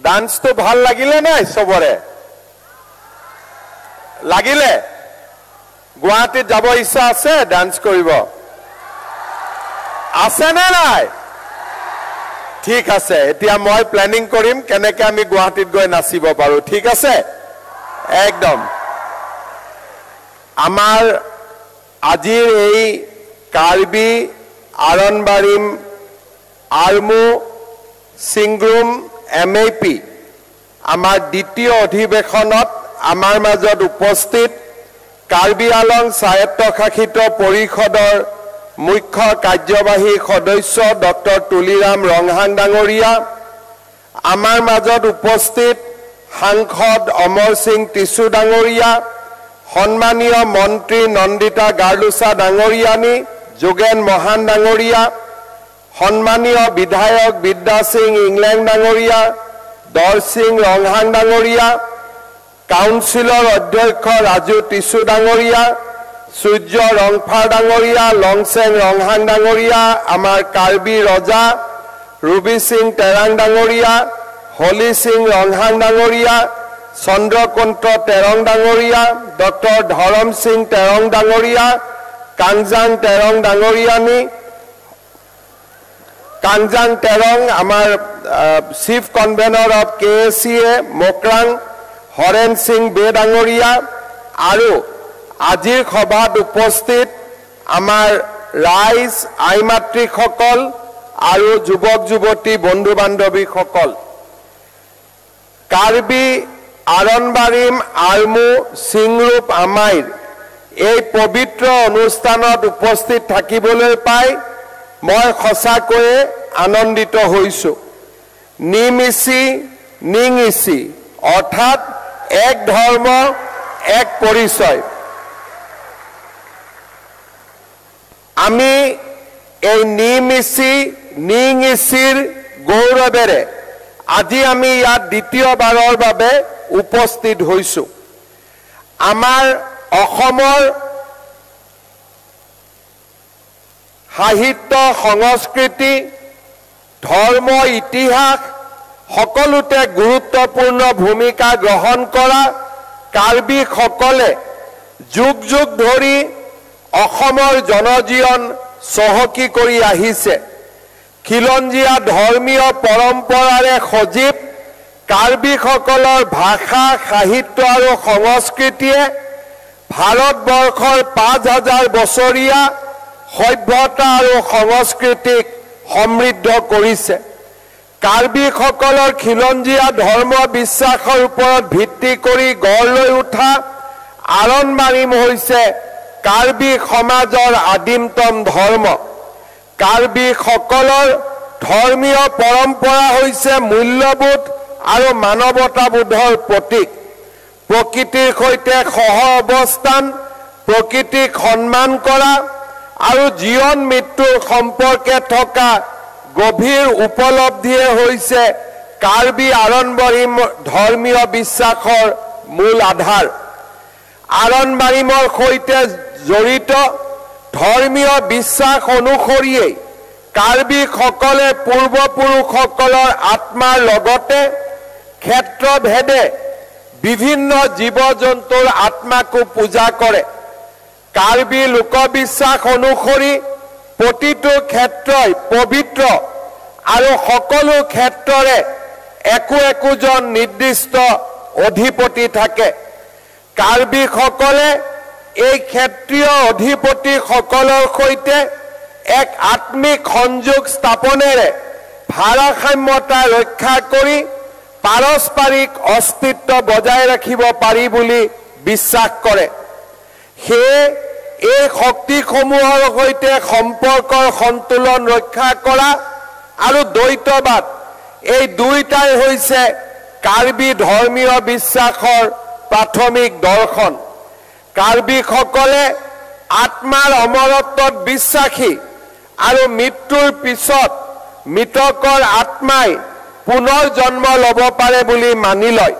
ডান্সটো ভাল লাগিলে নাই সবৰে লাগিলে গুৱাহাটীত যাব ইচ্ছা আছে ডান্স কৰিব আছে নে নাই ঠিক আছে এতিয়া মই প্ল্যানিং কৰিম কেনেকৈ আমি গুৱাহাটীত গৈ নাচিব পাৰো ঠিক আছে একদম আমাৰ আজিৰ এই কাৰ্বি আৰনবাৰিম আৰমু সিংগ্ৰুম MAP আমাৰ দ্বিতীয় অধিবেশনত আমাৰ মাজত উপস্থিত কাৰ্বি আলং স্বায়ত্তশাসিত পৰিষদৰ মুখ্য কাৰ্যবাহী সদস্য ডক্টৰ তুলিৰাম ৰংহাং ডাঙৰীয়া আমাৰ মাজত উপস্থিত সাংসদ অমৰ সিং টিছু ডাঙৰীয়া সন্মানীয় মন্ত্ৰী নন্দিতা গাৰ্লুচা ডাঙৰীয়ানী যোগেন মহান ডাঙৰীয়া সন্মানীয় বিধায়ক বিদ্যা সিং ইংলেণ্ড ডাঙৰীয়া দৰ সিং ৰংহাং ডাঙৰীয়া কাউন্সিলৰ অধ্যক্ষ ৰাজু টিছু ডাঙৰীয়া সূৰ্য ৰংফাৰ ডাঙৰীয়া লংচেং ৰংহাং ডাঙৰীয়া আমাৰ কাৰ্বি ৰজা ৰুবি সিং তেৰাং ডাঙৰীয়া হলি সিং ৰংহাং ডাঙৰীয়া চন্দ্ৰকুন্ত তেৰং ডাঙৰীয়া ডক্টৰ ধৰম সিং তেৰং ডাঙৰীয়া কাংজাং তেৰং ডাঙৰীয়ানী কাংজাং তেৰং আমাৰ chief convenor of KACA Mokrang Haren Singh Bey ডাঙৰীয়া আৰু আজিৰ সভাত উপস্থিত আমাৰ ৰাইজ আইমাতৃসকল আৰু যুৱক যুৱতী বন্ধু বান্ধৱীসকল কাৰ্বি আৰনবাৰিম আৰমু সিংৰূপ আমাইৰ এই পবিত্ৰ অনুষ্ঠানত উপস্থিত থাকিবলৈ পাই মই সঁচাকৈয়ে আনন্দিত হৈছো নিমিছি নিঙিছি অৰ্থাৎ এক ধৰ্ম এক পৰিচয় আমি এই নিমিছি নিঙিছিৰ গৌৰৱেৰে আজি আমি ইয়াত দ্বিতীয়বাৰৰ বাবে উপস্থিত হৈছো আমাৰ অসমৰ সাহিত্য সংস্কৃতি ধৰ্ম ইতিহাস সকলোতে গুৰুত্বপূৰ্ণ ভূমিকা গ্ৰহণ কৰা কাৰ্বি সকলে যুগ যুগ ধৰি অসমৰ জনজীৱন চহকী কৰি আহিছে খিলঞ্জীয়া ধৰ্মীয় পৰম্পৰাৰে সজীৱ কাৰ্বি সকলৰ ভাষা সাহিত্য আৰু সংস্কৃতিয়ে ভাৰতবৰ্ষৰ 5000 বছৰীয়া সভ্যতা আৰু সংস্কৃতিক সমৃদ্ধ কৰিছে কাৰ্বি সকলৰ খিলঞ্জীয়া ধৰ্ম বিশ্বাসৰ ওপৰত ভিত্তি কৰি গঢ় লৈ উঠা আৰনবাৰিম হৈছে কাৰ্বি সমাজৰ আদিমতম ধৰ্ম কাৰ্বি সকলৰ ধৰ্মীয় পৰম্পৰা হৈছে মূল্যবোধ আৰু মানৱতাবোধৰ প্ৰতীক প্ৰকৃতিৰ সৈতে সহ অৱস্থান প্ৰকৃতিক সন্মান কৰা আৰু জীৱন মৃত্যুৰ সম্পৰ্কে থকা গভীৰ উপলব্ধিয়ে হৈছে কাৰ্বি আৰনবাৰিম ধৰ্মীয় বিশ্বাসৰ মূল আধাৰ আৰনবাৰিমৰ সৈতে জড়িত ধৰ্মীয় বিশ্বাস অনুসৰিয়ে কাৰ্বি সকলে পূৰ্বপুৰুষসকলৰ আত্মাৰ লগতে ক্ষেত্ৰভেদে বিভিন্ন জীৱ জন্তুৰ আত্মাকো পূজা কৰে কাৰ্বি লোকবিশ্বাস অনুসৰি প্ৰতিটো ক্ষেত্ৰই পবিত্ৰ আৰু সকলো ক্ষেত্ৰৰে একোজন নিৰ্দিষ্ট অধিপতি থাকে কাৰ্বি সকলে এই ক্ষেত্ৰীয় অধিপতি সকলৰ সৈতে এক আত্মিক সংযোগ স্থাপনেৰে ভাৰসাম্যতা ৰক্ষা কৰি পাৰস্পৰিক অস্তিত্ব বজাই ৰাখিব পাৰি বুলি বিশ্বাস কৰে সেয়ে এই শক্তিসমূহৰ সৈতে সম্পৰ্কৰ সন্তুলন ৰক্ষা কৰা আৰু দ্বৈতবাদ এই দুইটাই হৈছে কাৰ্বি ধৰ্মীয় বিশ্বাসৰ প্ৰাথমিক দৰ্শন কাৰ্বি সকলে আত্মাৰ অমৰত্বত বিশ্বাসী আৰু মৃত্যুৰ পিছত মৃতকৰ আত্মাই পুনৰ জন্ম ল'ব পাৰে বুলি মানি লয়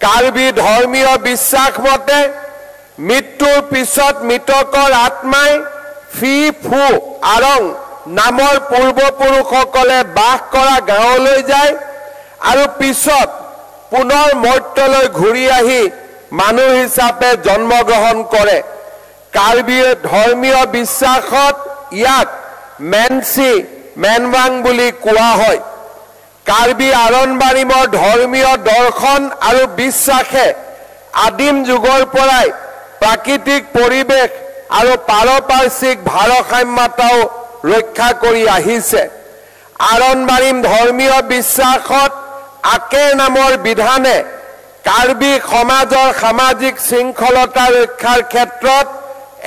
কাৰ্বি ধৰ্মীয় বিশ্বাস মতে মৃত্যুৰ পিছত মৃতকৰ আত্মাই ফি ফু আৰং নামৰ পূৰ্বপুৰুষসকলে বাস কৰা গাঁৱলৈ যায় আৰু পিছত পুনৰ মৰ্ত্যলৈ ঘূৰি আহি মানুহ হিচাপে জন্মগ্ৰহণ কৰে। কাৰ্বিৰ ধৰ্মীয় বিশ্বাসত ইয়াক মেনচি মেনৱাং বুলি কোৱা হয়। কাৰ্বি আৰনবাৰিমৰ ধৰ্মীয় দৰ্শন আৰু বিশ্বাসে আদিম যুগৰ পৰাই প্ৰাকৃতিক পৰিৱেশ আৰু পাৰিপাৰ্শ্বিক ভাৰসাম্যতাও ৰক্ষা কৰি আহিছে। আৰনবাৰিম ধৰ্মীয় বিশ্বাসত আকেৰ নামৰ বিধানে কাৰ্বি সমাজৰ সামাজিক শৃংখলতা ৰক্ষাৰ ক্ষেত্ৰত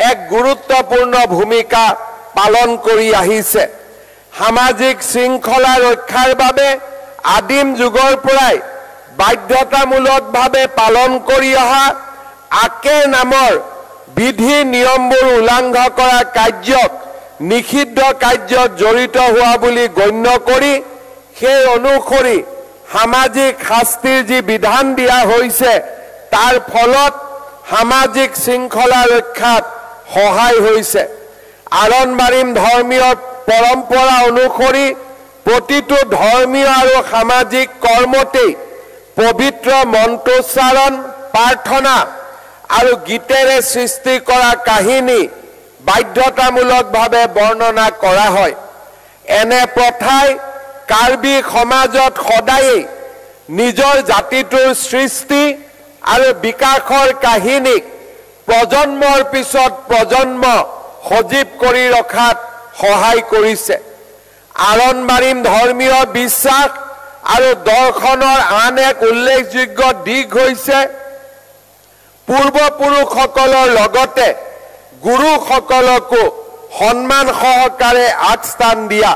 এক গুৰুত্বপূৰ্ণ ভূমিকা পালন কৰি আহিছে। সামাজিক শৃংখলা ৰক্ষাৰ বাবে আদিম যুগৰ পৰাই বাধ্যতামূলকভাৱে পালন কৰি অহা আকেৰ নামৰ বিধি নিয়মবোৰ উলংঘন কৰা কাৰ্যক নিষিদ্ধ কাৰ্যত জড়িত হোৱা বুলি গণ্য কৰি সেই অনুসৰি সামাজিক শাস্তিৰ যি বিধান দিয়া হৈছে তাৰ ফলত সামাজিক শৃংখলা ৰক্ষাত সহায় হৈছে। আৰনবাৰিম ধৰ্মীয় পৰম্পৰা অনুসৰি প্ৰতিটো ধৰ্মীয় আৰু সামাজিক কৰ্মতেই পবিত্ৰ মন্ত্ৰোচ্চাৰণ, প্ৰাৰ্থনা আৰু গীতেৰে সৃষ্টি কৰা কাহিনী বাধ্যতামূলকভাৱে বৰ্ণনা কৰা হয়। এনে প্ৰথাই কাৰ্বি সমাজত সদায়েই নিজৰ জাতিটোৰ সৃষ্টি আৰু বিকাশৰ কাহিনীক প্ৰজন্মৰ পিছত প্ৰজন্ম সজীৱ কৰি ৰখাত সহায় কৰিছে। আৰনবাৰিম ধৰ্মীয় বিশ্বাস আৰু দৰ্শনৰ আন এক উল্লেখযোগ্য দিশ হৈছে পূৰ্বপুৰুষসকলৰ লগতে গুৰুসকলকো সন্মান সহকাৰে আগস্থান দিয়া।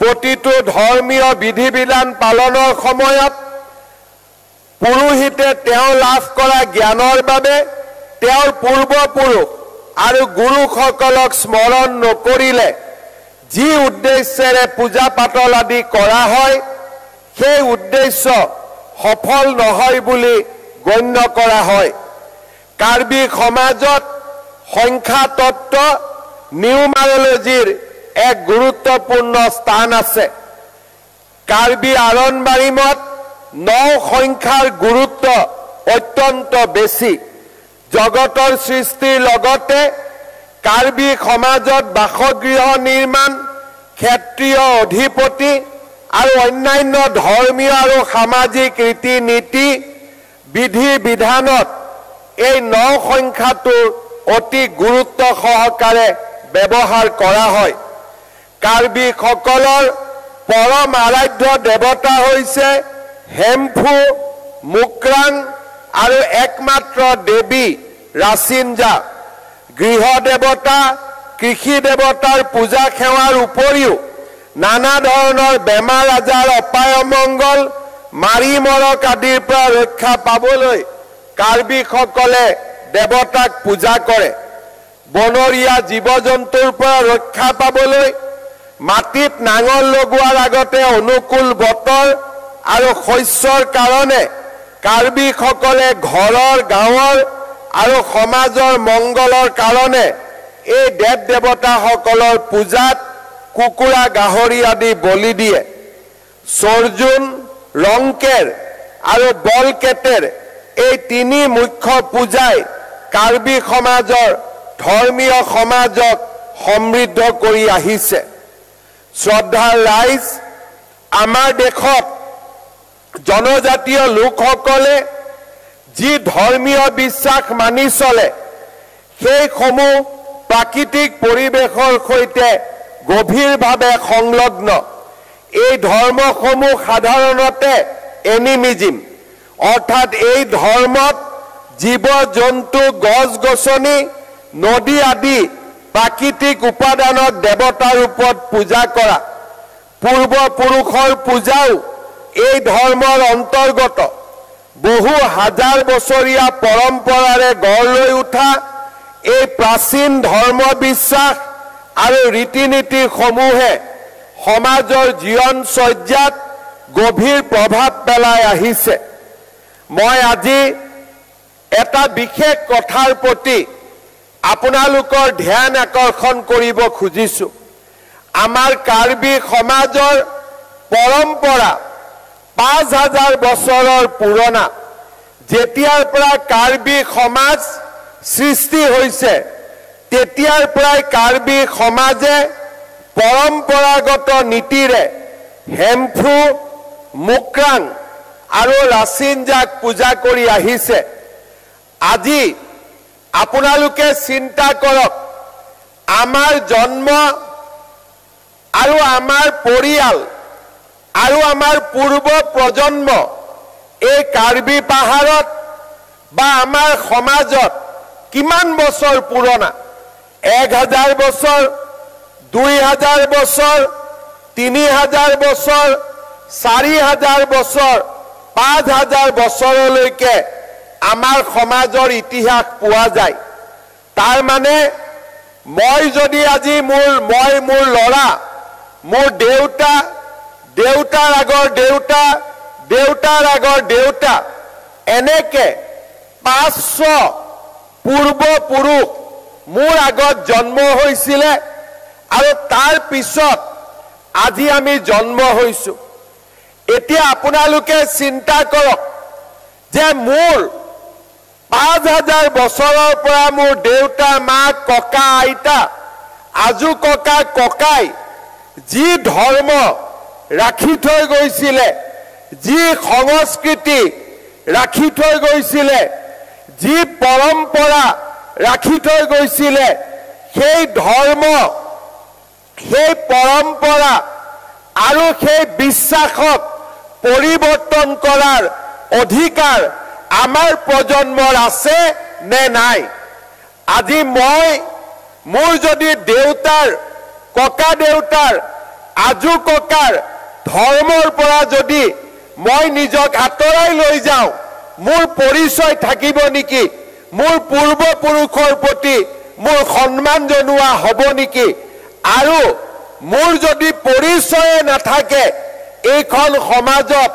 প্ৰতিটো ধৰ্মীয় বিধি বিধান পালনৰ সময়ত পুৰোহিতে তেওঁ লাভ কৰা জ্ঞানৰ বাবে তেওঁৰ পূৰ্বপুৰুষ আৰু গুৰুসকলক স্মৰণ নকৰিলে যি উদ্দেশ্যেৰে পূজা পাতল আদি কৰা হয় সেই উদ্দেশ্য সফল নহয় বুলি গণ্য কৰা হয়। কাৰ্বি সমাজত সংখ্যা তত্ত্ব নিউমাৰলজিৰ এক গুৰুত্বপূৰ্ণ স্থান আছে। কাৰ্বি আৰনবাৰিমত 9 সংখ্যাৰ গুৰুত্ব অত্যন্ত বেছি। জগতৰ সৃষ্টিৰ লগতে কাৰ্বি সমাজত বাসগৃহ নিৰ্মাণ, ক্ষেত্ৰীয় অধিপতি আৰু অন্যান্য ধৰ্মীয় আৰু সামাজিক ৰীতি নীতি বিধি বিধানত এই 9 সংখ্যাটোৰ অতি গুৰুত্ব সহকাৰে ব্যৱহাৰ কৰা হয়। কাৰ্বিসকলৰ পৰম আৰাধ্য দেৱতা হৈছে হেমফু, মুক্ৰাং আৰু একমাত্ৰ দেৱী ৰাচিনজা। গৃহ দেৱতা, কৃষি দেৱতাৰ পূজা সেৱাৰ উপৰিও নানা ধৰণৰ বেমাৰ আজাৰ, অপায় অমংগল, মাৰি মৰক আদিৰ পৰা ৰক্ষা পাবলৈ কাৰ্বিসকলে দেৱতাক পূজা কৰে। বনৰীয়া জীৱ জন্তুৰ পৰা ৰক্ষা পাবলৈ মাটিত নাঙল লগোৱাৰ আগতে অনুকূল বতৰ আৰু শস্যৰ কাৰণে কাৰ্বিসকলে ঘৰৰ, গাঁৱৰ আৰু সমাজৰ মংগলৰ কাৰণে এই দেৱ দেৱতাসকলৰ পূজাত কুকুৰা, গাহৰি আদি বলি দিয়ে। সৰ্জুন, ৰংকেৰ আৰু বলকেটেৰ এই 3 মুখ্য পূজাই কাৰ্বি সমাজৰ ধৰ্মীয় সমাজক সমৃদ্ধ কৰি আহিছে। শ্ৰদ্ধাৰ ৰাইজ, আমাৰ দেশত জনজাতীয় লোকসকলে যি ধৰ্মীয় বিশ্বাস মানি চলে সেইসমূহ প্ৰাকৃতিক পৰিৱেশৰ সৈতে গভীৰভাৱে সংলগ্ন। এই ধৰ্মসমূহ সাধাৰণতে এনিমিজিম, অৰ্থাৎ এই ধৰ্মত জীৱ জন্তু, গছ গছনি, নদী আদি প্ৰাকৃতিক উপাদানক দেৱতাৰ ৰূপত পূজা কৰা। পূৰ্বপুৰুষৰ পূজাও এই ধৰ্মৰ অন্তৰ্গত। বহু হাজাৰ বছৰীয়া পৰম্পৰাৰে গঢ় লৈ উঠা এই প্ৰাচীন ধৰ্ম বিশ্বাস আৰু ৰীতি নীতিসমূহে সমাজৰ জীৱনচৰ্যাত গভীৰ প্ৰভাৱ পেলাই আহিছে। মই আজি এটা বিশেষ কথাৰ প্ৰতি আপোনালোকৰ ধ্যান আকৰ্ষণ কৰিব খুজিছো। আমাৰ কাৰ্বি সমাজৰ পৰম্পৰা 5000 বছৰৰ পুৰণা যেতিয়াৰ পৰা কাৰ্বি সমাজ সৃষ্টি হৈছে তেতিয়াৰ পৰাই কাৰ্বি সমাজে পৰম্পৰাগত নীতিৰে হেমফু মুক্ৰাং আৰু ৰাচিনজাক পূজা কৰি আহিছে আজি আপোনালোকে চিন্তা কৰক আমাৰ জন্ম আৰু আমাৰ পৰিয়াল আৰু আমাৰ পূৰ্ব প্ৰজন্ম এই কাৰ্বি পাহাৰত বা আমাৰ সমাজত কিমান বছৰ পুৰণা 1000 বছৰ 2000 বছৰ 3000 বছৰ 4000 বছৰ 5000 বছৰলৈকে আমাৰ সমাজৰ ইতিহাস পোৱা যায় তাৰ মানে মই যদি আজি মোৰ লৰা মোৰ দেউতা দেউতাৰ আগৰ দেউতা দেউতাৰ আগৰ দেউতা এনেকে 500 পূৰ্বপুৰুষ মোৰ আগত জন্ম হৈছিলে আৰু তাৰ পিছত আজি আমি জন্ম হৈছো এতিয়া আপোনালোকে চিন্তা কৰক যে মোৰ 5000 বছৰৰ পৰা মোৰ দেউতা মা ককা আইতা আজু ককা ককাই যি ধৰ্ম ৰাখি থৈ গৈছিলে যি সংস্কৃতি ৰাখি থৈ গৈছিলে যি পৰম্পৰা ৰাখি থৈ গৈছিলে সেই ধৰ্ম সেই পৰম্পৰা আৰু সেই বিশ্বাসক পৰিৱৰ্তন কৰাৰ অধিকাৰ আমাৰ প্ৰজন্মৰ আছে নে নাই আজি মই মোৰ যদি দেউতাৰ ককা দেউতাৰ আজু ককাৰ ধৰ্মৰ পৰা যদি মই নিজক আঁতৰাই লৈ যাওঁ মোৰ পৰিচয় থাকিব নেকি মোৰ পূৰ্বপুৰুষৰ প্ৰতি মোৰ সন্মান জনোৱা হ'ব নেকি আৰু মোৰ যদি পৰিচয় নাথাকে এইখন সমাজত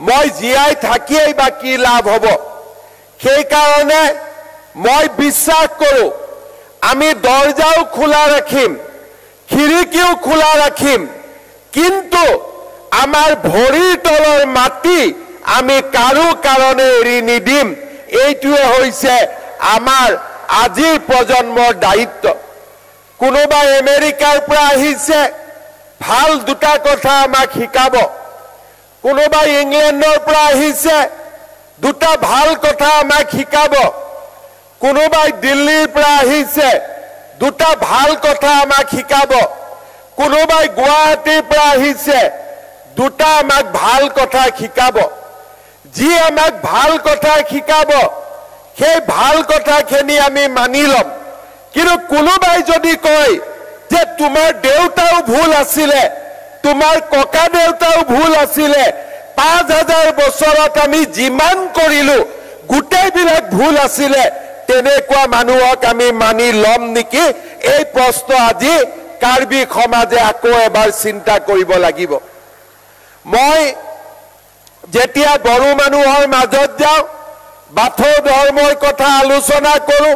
মই জীয়াই থাকিয়েই বা কি লাভ হ'ব সেই কাৰণে মই বিশ্বাস কৰো আমি দৰজাও খোলা ৰাখিম খিৰিকীও খোলা ৰাখিম কিন্তু আমাৰ ভৰিৰ তলৰ মাটি আমি কাৰো কাৰণে এৰি নিদিম এইটোৱে হৈছে আমাৰ আজিৰ প্ৰজন্মৰ দায়িত্ব কোনোবা আমেৰিকাৰ পৰা আহিছে ভাল দুটা কথা আমাক শিকাব কোনোবা ইংলেণ্ডৰ পৰা আহিছে দুটা ভাল কথা আমাক শিকাব কোনোবা দিল্লীৰ পৰা আহিছে দুটা ভাল কথা আমাক শিকাব কোনোবা গুৱাহাটীৰ পৰা আহিছে দুটা আমাক ভাল কথা শিকাব যি আমাক ভাল কথা শিকাব সেই ভাল কথাখিনি আমি মানি লম কিন্তু কোনোবাই যদি কয় যে তোমাৰ দেউতাও ভুল আছিলে তোমাৰ ককা দেউতাও ভুল আছিলে 5000 বছৰত আমি যিমান কৰিলো গোটেইবিলাক ভুল আছিলে তেনেকুৱা মানুহক আমি মানি লম নেকি এই প্ৰশ্ন আজি কাৰ্বি সমাজে আকৌ এবাৰ চিন্তা কৰিব লাগিব মই যেতিয়া বড়ো মানুহৰ মাজত যাওঁ বাথৌ ধৰ্মৰ কথা আলোচনা কৰো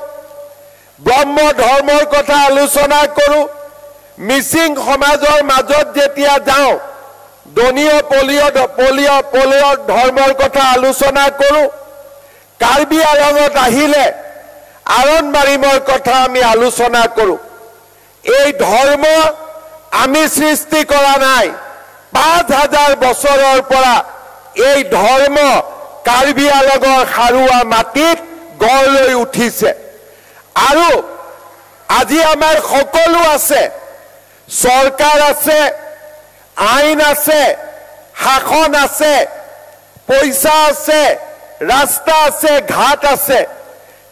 ব্ৰহ্ম ধৰ্মৰ কথা আলোচনা কৰো মিচিং সমাজৰ মাজত যেতিয়া যাওঁ দনীয় পলিয় ধৰ্মৰ কথা আলোচনা কৰো কাৰ্বি আলঙত আহিলে আৰণ-বাৰিমৰ কথা আমি আলোচনা কৰো এই ধৰ্ম আমি সৃষ্টি কৰা নাই 5000 বছৰৰ পৰা এই ধৰ্ম কাৰ্বি আলঙৰ খাৰুৱা মাটিত গঢ় লৈ উঠিছে আৰু আজি আমাৰ সকলো আছে চৰকাৰ আছে আইন আছে শাসন আছে পইচা আছে ৰাস্তা আছে ঘাট আছে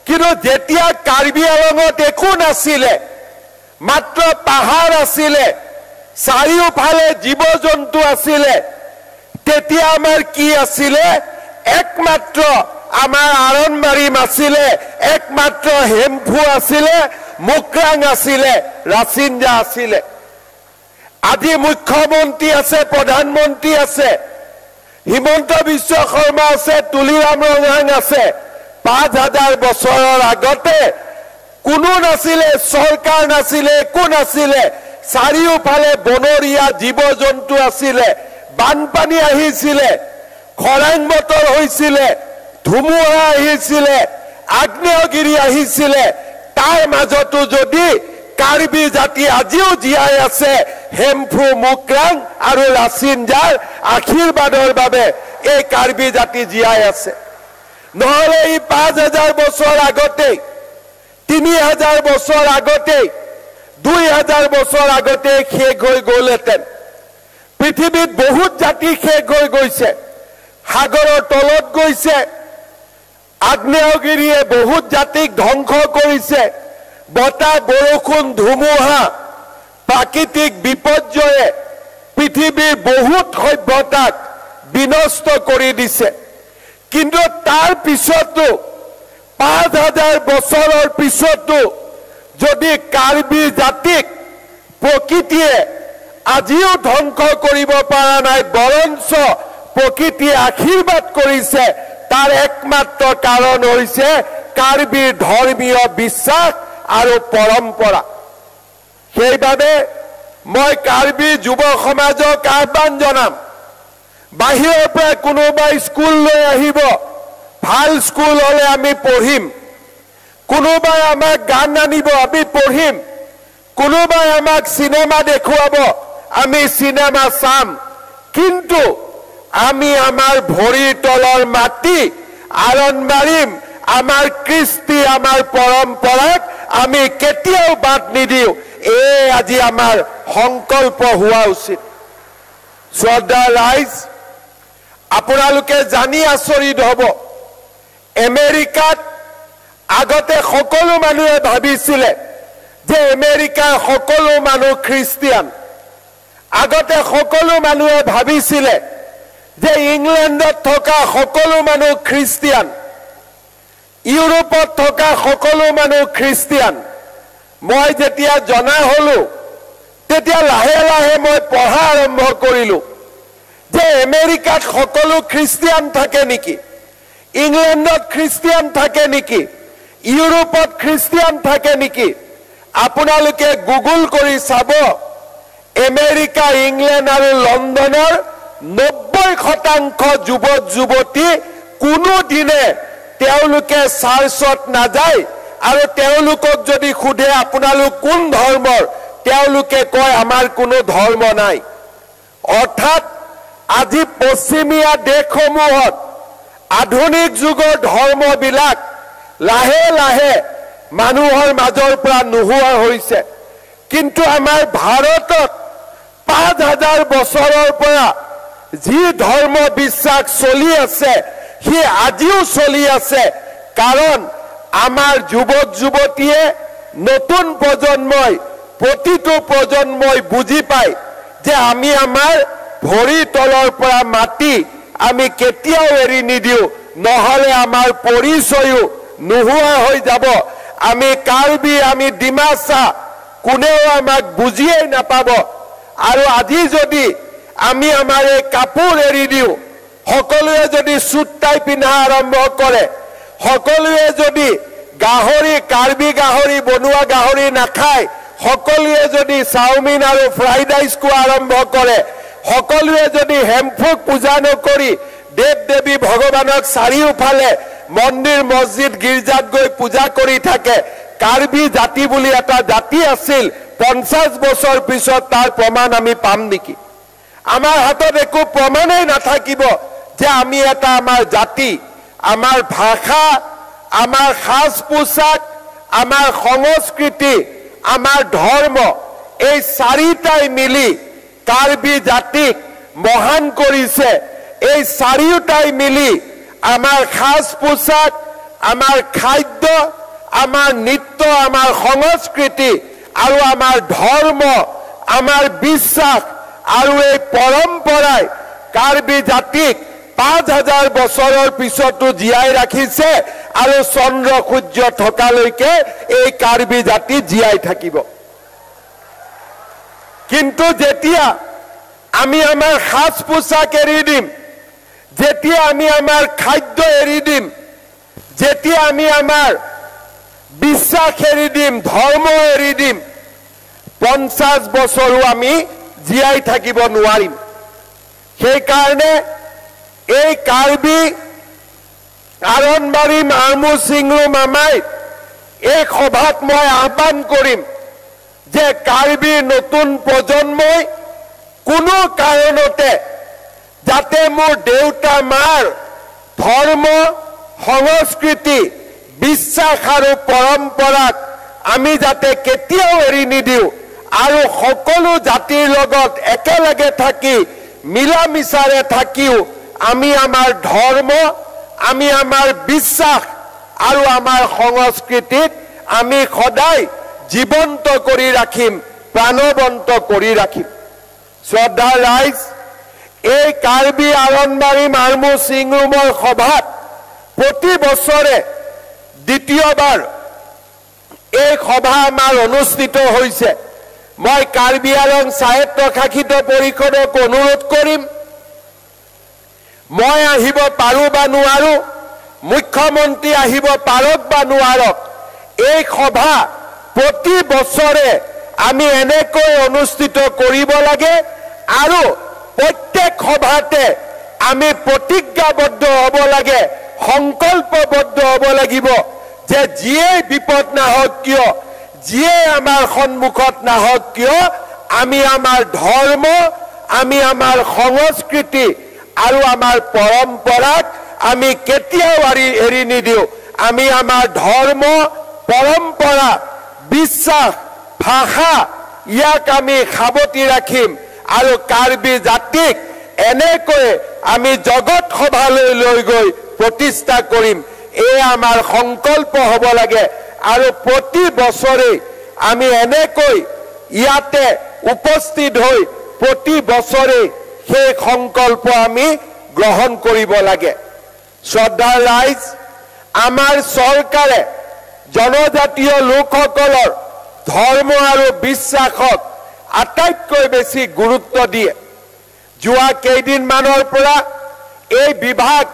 কিন্তু যেতিয়া কাৰ্বি আলঙত একো নাছিলে মাত্ৰ পাহাৰ আছিলে চাৰিওফালে জীৱ জন্তু আছিলে তেতিয়া আমাৰ কি আছিলে একমাত্ৰ আমাৰ আৰণ-বাৰিম আছিলে একমাত্ৰ হেমফু আছিলে মুক্ৰাং আছিলে ৰাচিনজা আছিলে আজি মুখ্যমন্ত্ৰী আছে প্ৰধানমন্ত্ৰী আছে হিমন্ত বিশ্ব শৰ্মা আছে তুলিৰাম ৰঙাং আছে 5000 বছৰৰ আগতে কোনো নাছিলে চৰকাৰ নাছিলে একো নাছিলে চাৰিওফালে বনৰীয়া জীৱ জন্তু আছিলে বানপানী আহিছিলে খৰাং বতৰ হৈছিলে, ধুমুহা আহিছিলে, আগ্নেয়গিৰি আহিছিলে, তাৰ মাজতো যদি কাৰ্বি জাতি আজিও জীয়াই আছে, হেমফু মুকৰাং আৰু লাচিন যাৰ আশীৰ্বাদৰ বাবে এই কাৰ্বি জাতি জীয়াই আছে। নহলে ই 5000 বছৰ আগতেই, 3000 বছৰ আগতেই, 2000 বছৰ আগতেই শেষ হৈ গ'লহেঁতেন। পৃথিৱীত বহুত জাতি শেষ হৈ গৈছে, সাগৰৰ তলত গৈছে, আগ্নেয়গিৰিয়ে বহুত জাতিক ধ্বংস কৰিছে, বতাহ বৰষুণ ধুমুহা প্ৰাকৃতিক বিপৰ্যয়ে পৃথিৱীৰ বহুত সভ্যতাক বিনষ্ট কৰি দিছে। কিন্তু তাৰ পিছতো 5000 বছৰৰ পিছতো যদি কাৰ্বি জাতিক প্ৰকৃতিয়ে আজিও ধ্বংস কৰিব পৰা নাই, বৰঞ্চ প্ৰকৃতিয়ে আশীৰ্বাদ কৰিছে, তাৰ একমাত্ৰ কাৰণ হৈছে কাৰ্বিৰ ধৰ্মীয় বিশ্বাস আৰু পৰম্পৰা। সেইবাবে মই কাৰ্বি যুৱ সমাজক আহ্বান জনাম, বাহিৰৰ পৰা কোনোবাই স্কুল লৈ আহিব, ভাল স্কুল হলে আমি পঢ়িম, কোনোবাই আমাক গান আনিব, আমি পঢ়িম, কোনোবাই আমাক চিনেমা দেখুৱাব, আমি চিনেমা চাম, কিন্তু আমি আমাৰ ভৰিৰ তলৰ মাটি আৰণ মাৰিম, আমাৰ কৃষ্টি আমাৰ পৰম্পৰাক আমি কেতিয়াও বাদ নিদিওঁ। এই আজি আমাৰ সংকল্প হোৱা উচিত। শ্ৰদ্ধা ৰাইজ, আপোনালোকে জানি আচৰিত হ'ব, আমেৰিকাত আগতে সকলো মানুহে ভাবিছিলে যে আমেৰিকাৰ সকলো মানুহ খ্ৰীষ্টিয়ান। আগতে সকলো মানুহে ভাবিছিলে যে ইংলেণ্ডত থকা সকলো মানুহ খ্ৰীষ্টিয়ান, ইউৰোপত থকা সকলো মানুহ খ্ৰীষ্টিয়ান। মই যেতিয়া জনা হলো, তেতিয়া লাহে লাহে মই পঢ়া আৰম্ভ কৰিলো যে আমেৰিকাত সকলো খ্ৰীষ্টিয়ান থাকে নেকি, ইংলেণ্ডত খ্ৰীষ্টিয়ান থাকে নেকি, ইউৰোপত খ্ৰীষ্টিয়ান থাকে নেকি। আপোনালোকে গুগল কৰি চাব, আমেৰিকা, ইংলেণ্ড আৰু লণ্ডনৰ 90% যুৱক যুৱতী কোনো দিনে তেওঁলোকে চাৰ্চত নাযায়, আৰু তেওঁলোকক যদি সোধে আপোনালোক কোন ধৰ্মৰ, তেওঁলোকে কয় আমাৰ কোনো ধৰ্ম নাই। অৰ্থাৎ আজি পশ্চিমীয়া দেশসমূহত আধুনিক যুগৰ ধৰ্মবিলাক লাহে লাহে মানুহৰ মাজৰ পৰা নোহোৱা হৈছে। কিন্তু আমাৰ ভাৰতত 5000 বছৰৰ পৰা যি ধৰ্ম বিশ্বাস চলি আছে, সি আজিও চলি আছে। কাৰণ আমাৰ যুৱক যুৱতীয়ে, নতুন প্ৰজন্মই, প্ৰতিটো প্ৰজন্মই বুজি পায় যে আমি আমাৰ ভৰিৰ তলৰ পৰা মাটি আমি কেতিয়াও এৰি নিদিওঁ, নহলে আমাৰ পৰিচয়ও নোহোৱা হৈ যাব। আমি কাৰ্বি, আমি ডিমাচা, কোনেও আমাক বুজিয়েই নাপাব। আৰু আজি যদি আমি আমাৰ এই কাপোৰ এৰি দিওঁ, সকলোৱে যদি চুট টাই পিন্ধা আৰম্ভ কৰে, সকলোৱে যদি গাহৰি, কাৰ্বি গাহৰি, বনোৱা গাহৰি নাখায়, সকলোৱে যদি চাওমিন আৰু ফ্ৰাইড ৰাইচ খোৱা আৰম্ভ কৰে, সকলোৱে যদি হেমফুক পূজা নকৰি দেৱ দেৱী ভগৱানক চাৰিওফালে মন্দিৰ মছজিদ গীৰ্জাত গৈ পূজা কৰি থাকে, কাৰ্বি জাতি বুলি এটা জাতি আছিল, 50 বছৰ পিছত তাৰ প্ৰমাণ আমি পাম নেকি? আমাৰ হাতত একো প্ৰমাণেই নাথাকিব যে আমি এটা আমাৰ জাতি, আমাৰ ভাষা, আমাৰ সাজ পোছাক, আমাৰ সংস্কৃতি, আমাৰ ধৰ্ম, এই চাৰিটাই মিলি কাৰ্বি জাতিক মহান কৰিছে। এই চাৰিওটাই মিলি আমাৰ সাজ পোছাক, আমাৰ খাদ্য, আমাৰ নৃত্য, আমাৰ সংস্কৃতি আৰু আমাৰ ধৰ্ম, আমাৰ বিশ্বাস আৰু এই পৰম্পৰাই কাৰ্বি জাতিক 5000 বছৰৰ পিছতো জীয়াই ৰাখিছে, আৰু চন্দ্ৰ সূৰ্য থকালৈকে এই কাৰ্বি জাতি জীয়াই থাকিব। কিন্তু যেতিয়া আমি আমাৰ সাজ পোছাক এৰি দিম, যেতিয়া আমি আমাৰ খাদ্য এৰি দিম, যেতিয়া আমি আমাৰ বিশ্বাস এৰি দিম, ধৰ্ম এৰি দিম, 50 বছৰো আমি জীয়াই থাকিব নোৱাৰিম। সেইকাৰণে এই কাৰ্বি আৰনবাৰী মাৰমু চিংৰু মামাই এই সভাত মই আহ্বান কৰিম যে কাৰ্বি নতুন প্ৰজন্মই কোনো কাৰণতে যাতে মোৰ দেউতা মাৰ ধৰ্ম সংস্কৃতি বিশ্বাস আৰু পৰম্পৰাক আমি যাতে কেতিয়াও এৰি নিদিওঁ আৰু সকলো জাতিৰ লগত একেলগে থাকি মিলা মিছাৰে থাকিও আমি আমাৰ ধৰ্ম আমি আমাৰ বিশ্বাস আৰু আমাৰ সংস্কৃতিক আমি সদায় জীৱন্ত কৰি ৰাখিম প্ৰাণৱন্ত কৰি ৰাখিম শ্ৰদ্ধা ৰাইজ এই কাৰ্বি আৰনবাৰী মাৰমু চিংৰুমৰ সভাত প্ৰতি বছৰে দ্বিতীয়বাৰ এই সভা আমাৰ অনুষ্ঠিত হৈছে মই কাৰ্বি আলং স্বায়ত্তশাসিত পৰিষদক অনুৰোধ কৰিম মই আহিব পাৰো বা নোৱাৰো মুখ্যমন্ত্ৰী আহিব পাৰক বা নোৱাৰক এই সভা প্ৰতি বছৰে আমি এনেকৈ অনুষ্ঠিত কৰিব লাগে আৰু প্ৰত্যেক সভাতে আমি প্ৰতিজ্ঞাবদ্ধ হ'ব লাগে সংকল্পবদ্ধ হ'ব লাগিব যে যিয়ে বিপদ নাহক কিয় যিয়ে আমাৰ সন্মুখত নাহক কিয় আমি আমাৰ ধৰ্ম আমি আমাৰ সংস্কৃতি আৰু আমাৰ পৰম্পৰাক আমি কেতিয়াও এৰি নিদিওঁ আমি আমাৰ ধৰ্ম পৰম্পৰা বিশ্বাস ভাষা ইয়াক আমি সাৱটি ৰাখিম আৰু কাৰ্বি জাতিক এনেকৈ আমি জগত সভালৈ লৈ গৈ প্ৰতিষ্ঠা কৰিম এই আমাৰ সংকল্প হ'ব লাগে আৰু প্ৰতি বছৰে আমি এনেকৈ ইয়াতে উপস্থিত হৈ প্ৰতি বছৰে সেই সংকল্প আমি গ্ৰহণ কৰিব লাগে শ্ৰদ্ধাৰ ৰাইজ আমাৰ চৰকাৰে জনজাতীয় লোকসকলৰ ধৰ্ম আৰু বিশ্বাসক আটাইতকৈ বেছি গুৰুত্ব দিয়ে যোৱা কেইদিনমানৰ পৰা এই বিভাগ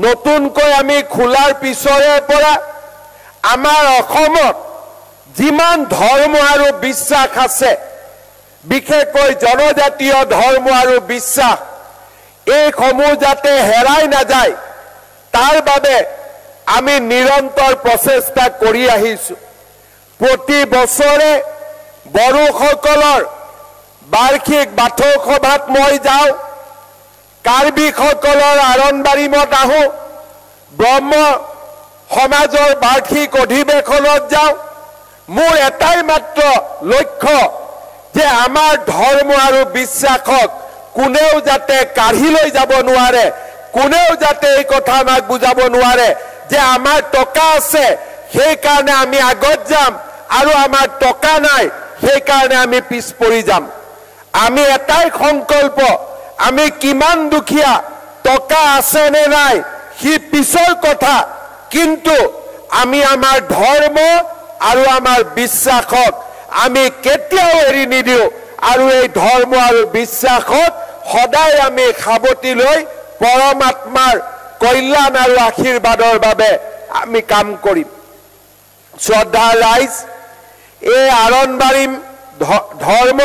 নতুনকৈ আমি খোলাৰ পিছৰে পৰা আমাৰ অসমত যিমান ধৰ্ম আৰু বিশ্বাস আছে বিশেষকৈ জনজাতীয় ধৰ্ম আৰু বিশ্বাস এইসমূহ যাতে হেৰাই নাযায় তাৰ বাবে আমি নিৰন্তৰ প্ৰচেষ্টা কৰি আহিছো প্ৰতি বছৰে বড়োসকলৰ বাৰ্ষিক বাথৌ সভাত মই যাওঁ কাৰ্বিসকলৰ আৰনবাৰীমত আহোঁ ব্ৰহ্ম সমাজৰ বাৰ্ষিক অধিৱেশনত যাওঁ মোৰ এটাই মাত্ৰ লক্ষ্য যে আমাৰ ধৰ্ম আৰু বিশ্বাসক কোনেও যাতে কাঢ়ি লৈ যাব নোৱাৰে কোনেও যাতে এই কথা আমাক বুজাব নোৱাৰে যে আমাৰ টকা আছে সেই কাৰণে আমি আগত যাম আৰু আমাৰ টকা নাই সেই কাৰণে আমি পিছ পৰি যাম আমি এটাই সংকল্প আমি কিমান দুখীয়া টকা আছে নে নাই সি পিছৰ কথা কিন্তু আমি আমাৰ ধৰ্ম আৰু আমাৰ বিশ্বাসক আমি কেতিয়াও এৰি নিদিওঁ আৰু এই ধৰ্ম আৰু বিশ্বাসক সদায় আমি সাৱটি লৈ পৰমাত্মাৰ কল্যাণ আৰু আশীৰ্বাদৰ বাবে আমি কাম কৰিম শ্ৰদ্ধা ৰাইজ এই আৰনবাৰী ধৰ্ম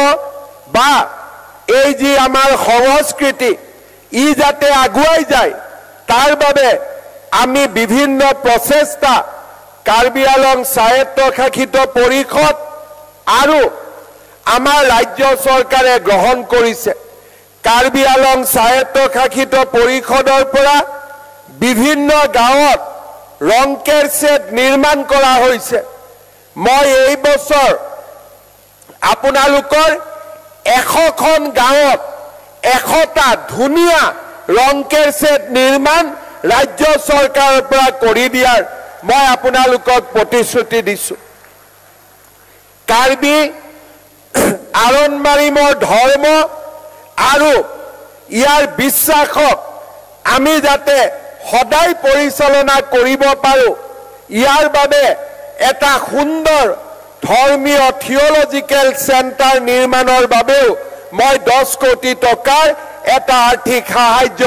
বা এই যি আমাৰ সংস্কৃতি ই যাতে আগুৱাই যায় তাৰ বাবে আমি বিভিন্ন প্ৰচেষ্টা কাৰ্বি আলং স্বায়ত্তশাসিত পৰিষদ আৰু আমাৰ ৰাজ্য চৰকাৰে গ্ৰহণ কৰিছে কাৰ্বি আলং স্বায়ত্তশাসিত পৰিষদৰ পৰা বিভিন্ন গাঁৱত ৰংকেৰ ছেট নিৰ্মাণ কৰা হৈছে মই এই বছৰ আপোনালোকৰ 100খন গাঁৱত 100টা ধুনীয়া ৰংকেৰ ছেট নিৰ্মাণ ৰাজ্য চৰকাৰৰ পৰা কৰি দিয়াৰ মই আপোনালোকক প্ৰতিশ্ৰুতি দিছো কাৰ্বি আৰনবাৰীমৰ ধৰ্ম আৰু ইয়াৰ বিশ্বাসক আমি যাতে সদায় পৰিচালনা কৰিব পাৰো ইয়াৰ বাবে এটা সুন্দৰ ধৰ্মীয় থিওলজিকেল চেণ্টাৰ নিৰ্মাণৰ বাবেও মই 10 কোটি টকাৰ এটা আৰ্থিক সাহায্য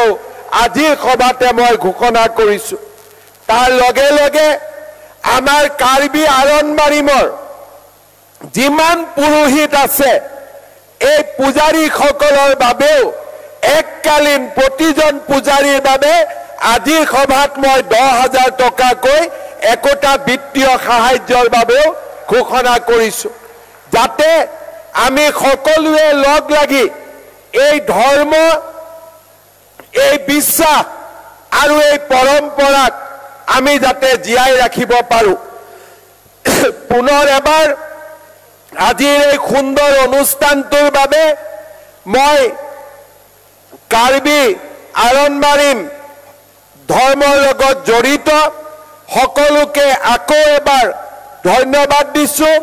আজিৰ সভাতে মই ঘোষণা কৰিছো তাৰ লগে লগে আমাৰ কাৰ্বি আৰনবাৰীমৰ যিমান পুৰোহিত আছে এই পূজাৰীসকলৰ বাবেও এককালীন প্ৰতিজন পূজাৰীৰ বাবে আজিৰ সভাত মই 10,000 টকাকৈ একোটা বিত্তীয় সাহায্যৰ বাবেও ঘোষণা কৰিছোঁ, যাতে আমি সকলোৱে লগ লাগি এই ধৰ্ম, এই বিশ্বাস আৰু এই পৰম্পৰাক আমি যাতে জীয়াই ৰাখিব পাৰোঁ। পুনৰ এবাৰ আজিৰ এই সুন্দৰ অনুষ্ঠানটোৰ বাবে মই কাৰ্বি আৰনবাৰীম ধৰ্মৰ লগত জড়িত সকলোকে আকৌ এবাৰ ধন্যবাদ দিছোঁ।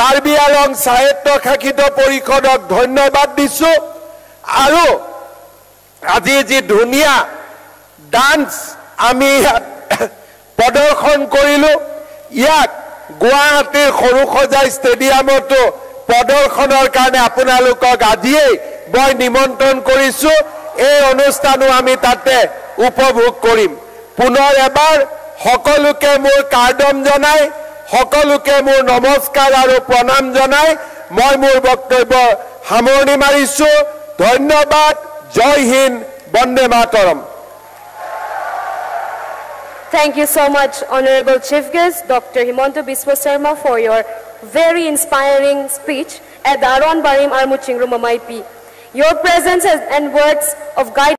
কাৰ্বি আলং সাহিত্য শাসিত পৰিষদক ধন্যবাদ দিছোঁ। আৰু আজি যি ধুনীয়া ডান্স আমি প্ৰদৰ্শন কৰিলোঁ, ইয়াক গুৱাহাটীৰ সৰুসজাই ষ্টেডিয়ামতো প্ৰদৰ্শনৰ কাৰণে আপোনালোকক আজিয়েই মই নিমন্ত্ৰণ কৰিছোঁ। এই অনুষ্ঠানো আমি তাতে উপভোগ কৰিম। পুনৰ এবাৰ সকলোকে মোৰ কাৰ্ডম জনাই, সকলোকে মোৰ নমস্কাৰ আৰু প্ৰণাম জনাই মই মোৰ বক্তব্য সামৰণি মাৰিছোঁ। ধন্যবাদ। জয় Hind, Vande Mataram. Thank you so much, Honorable Chief Guest, Dr. Himanta Biswa Sarma, for your very inspiring speech at the Aronbarim Armuchingru Mamaipi. Your presence and words of guidance